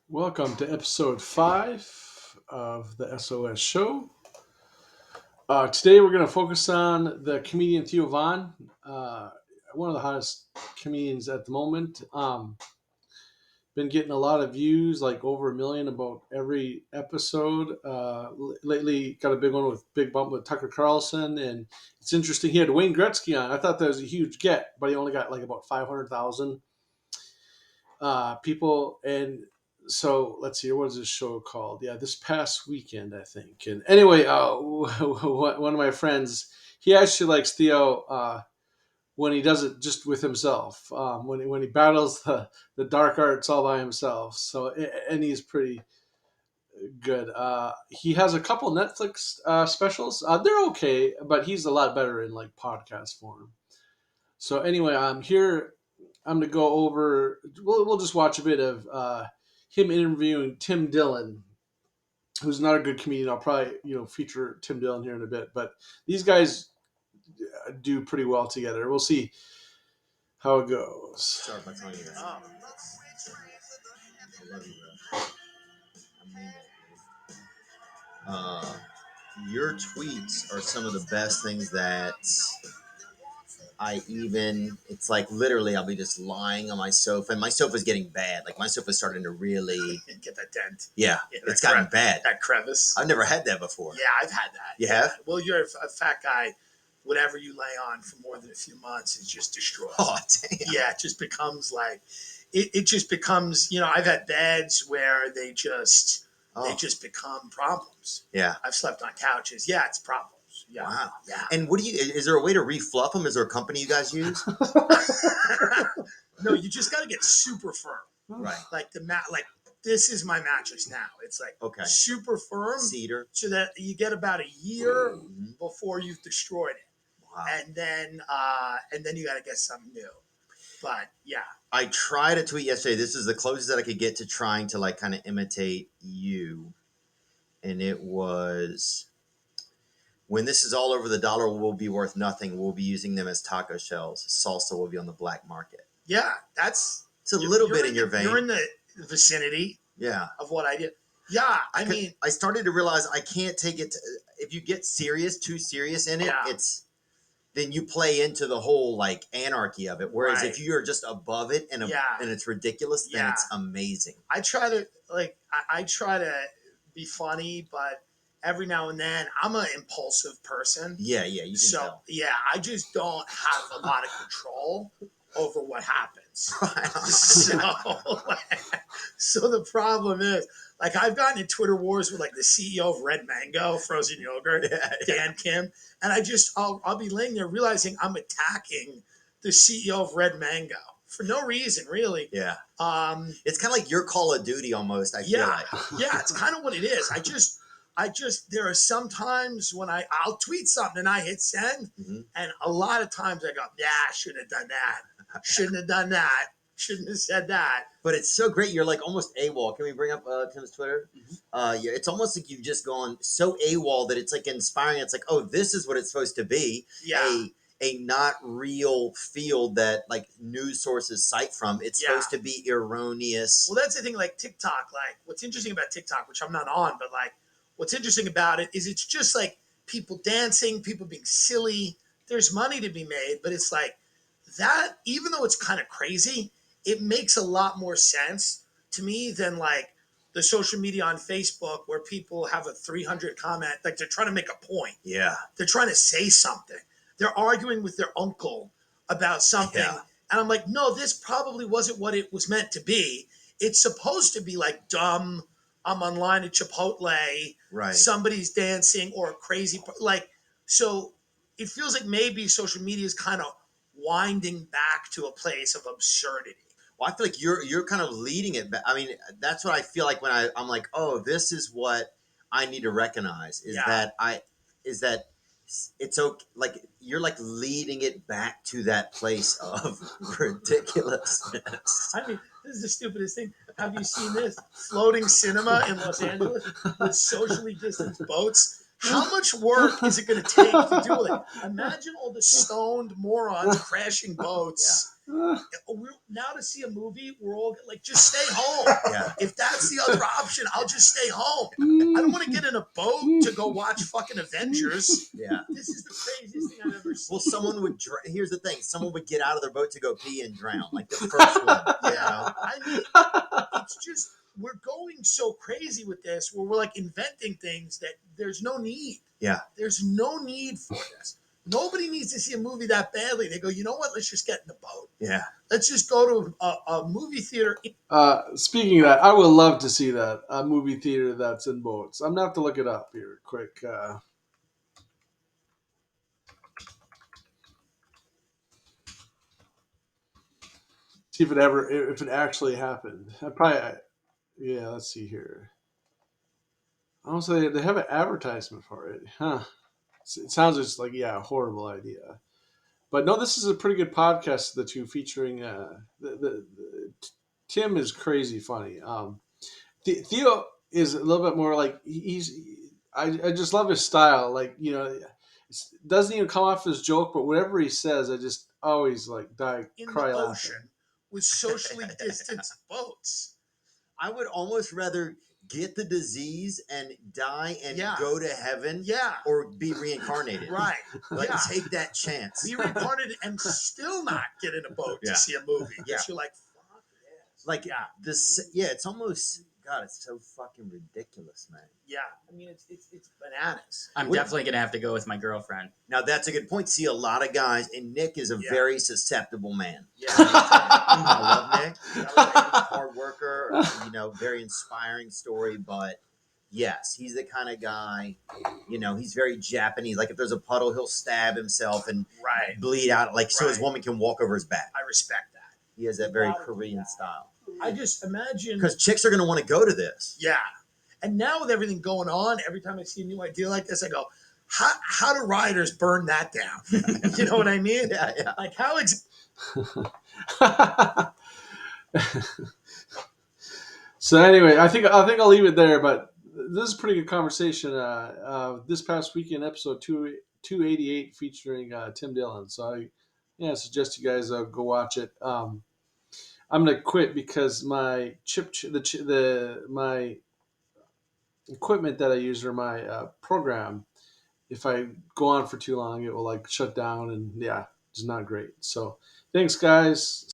Welcome to episode 5 of the SOS show. Today we're going to focus on the comedian Theo Von, uh, one of the hottest comedians at the moment. Been getting a lot of views, like over 1 million about every episode. Lately, got a big one with Big Bump with Tucker Carlson, and it's interesting. He had Wayne Gretzky on. I thought that was a huge get, but he only got like about 500,000 people. And so let's see, what is this show called? Yeah, this past weekend, I think. And anyway, one of my friends, he actually likes Theo when he does it just with himself, when he battles the dark arts all by himself. So, and he's pretty good. He has a couple Netflix specials. They're okay, but he's a lot better in like podcast form. So anyway, I'm here. I'm gonna go over. We'll just watch a bit of him interviewing Tim Dillon, who's not a good comedian. I'll probably feature Tim Dillon here in a bit, but these guys do pretty well together. We'll see how it goes. Start by telling you that. I love you, bro. I mean that. Your tweets are some of the best things that it's like literally I'll be just lying on my sofa, and my sofa's getting bad. Like my sofa's starting to really get that dent. Yeah, it's gotten bad. That crevice. I've never had that before. Yeah, I've had that. You have? Well, you're a fat guy. Whatever you lay on for more than a few months is just destroyed. Oh, damn. Yeah, it just becomes like, it just becomes, I've had beds where they just become problems. Yeah. I've slept on couches. Yeah, it's problems. Yeah. Wow. Yeah. And is there a way to refluff them? Is there a company you guys use? No, you just got to get super firm. Right. Like this is my mattress now. It's like super firm. Cedar. So that you get about a year before you've destroyed it. Wow. And then you got to get something new. But yeah. I tried a tweet yesterday. This is the closest that I could get to trying to like kind of imitate you. And it was, when this is all over, the dollar will be worth nothing. We'll be using them as taco shells. Salsa will be on the black market. Yeah, it's a little bit in your vein. You're in the vicinity of what I did. Yeah, I mean, I started to realize I can't take it. If you get too serious in it, then you play into the whole like anarchy of it. Whereas if you're just above it and it's ridiculous, then it's amazing. I try to be funny, but every now and then I'm an impulsive person. Yeah, you can tell. Yeah, I just don't have a lot of control over what happens. So the problem is, like, I've gotten in Twitter wars with like the CEO of Red Mango frozen yogurt, Dan Kim, and I'll be laying there realizing I'm attacking the CEO of Red Mango for no reason, really. Yeah. It's kind of like your Call of Duty almost. I feel like. Yeah, it's kind of what it is. There are some times when I'll tweet something and I hit send, and a lot of times I go, I shouldn't have done that. Shouldn't have done that. Shouldn't have said that. But it's so great. You're like almost AWOL. Can we bring up Tim's Twitter? It's almost like you've just gone so AWOL that it's like inspiring. It's like, oh, this is what it's supposed to be. Yeah. A not real field that like news sources cite from. It's supposed to be erroneous. Well, that's the thing. Like TikTok. Like what's interesting about TikTok, which I'm not on, but like what's interesting about it is it's just like people dancing, people being silly. There's money to be made, but it's like that. Even though it's kind of crazy, it makes a lot more sense to me than like the social media on Facebook where people have a 300 comment, like they're trying to make a point. Yeah. They're trying to say something. They're arguing with their uncle about something. Yeah. And I'm like, no, this probably wasn't what it was meant to be. It's supposed to be like dumb. I'm online at Chipotle. Right. Somebody's dancing or a crazy, like, so it feels like maybe social media is kind of winding back to a place of absurdity. Well, I feel like you're kind of leading it back. I mean, that's what I feel like when I'm like, oh, this is what I need to recognize is that it's okay. Like you're like leading it back to that place of ridiculousness. I mean, this is the stupidest thing. Have you seen this floating cinema in Los Angeles with socially distanced boats? How much work is it going to take to do it? Imagine all the stoned morons crashing boats. We're, now to see a movie, we're all like, just stay home. Yeah. If that's the other option, I'll just stay home. I don't want to get in a boat to go watch fucking Avengers. Yeah. This is the craziest thing I've ever seen. Well, someone would. Here's the thing: someone would get out of their boat to go pee and drown, like the first one. You know? I mean, it's just we're going so crazy with this, where we're like inventing things that there's no need. Yeah. There's no need for this. Nobody needs to see a movie that badly. They go, you know what? Let's just get in the boat. Yeah. Let's just go to a movie theater. Speaking of that, I would love to see that, a movie theater that's in boats. I'm going to have to look it up here quick. See if it actually happened. Yeah, let's see here. Also, they have an advertisement for it. Huh. It sounds just like, yeah, a horrible idea. But no, this is a pretty good podcast, the two featuring Tim is crazy funny. Theo is a little bit more like I just love his style. Like, it doesn't even come off as joke, but whatever he says, I just always like cry the laughing. ocean with socially distanced boats. I would almost rather get the disease and die and Yeah. go to heaven, Yeah. or be reincarnated. Right. Like, Yeah. take that chance. Be reincarnated and still not get in a boat Yeah. to see a movie. Yeah. You're like, fuck this. Like, this. Yeah, it's almost. God, it's so fucking ridiculous, man. Yeah. I mean, it's bananas. I'm definitely gonna have to go with my girlfriend. Now that's a good point. See, a lot of guys, and Nick is a Yeah. very susceptible man. Yeah. I love Nick. Hard worker, very inspiring story. But yes, he's the kind of guy, he's very Japanese. Like, if there's a puddle, he'll stab himself and Right. bleed out, like, so his Right. woman can walk over his back. I respect that. He has that very Korean style. I just imagine. Because chicks are going to want to go to this. Yeah. And now with everything going on, every time I see a new idea like this, I go, how do writers burn that down? You know what I mean? Yeah, yeah. Like, how So anyway, I think I'll leave it there. But this is a pretty good conversation. This past weekend, episode 288, featuring Tim Dillon. So I suggest you guys go watch it. I'm gonna quit because my my equipment that I use, or my program, if I go on for too long, it will like shut down, and yeah, it's not great. So thanks, guys.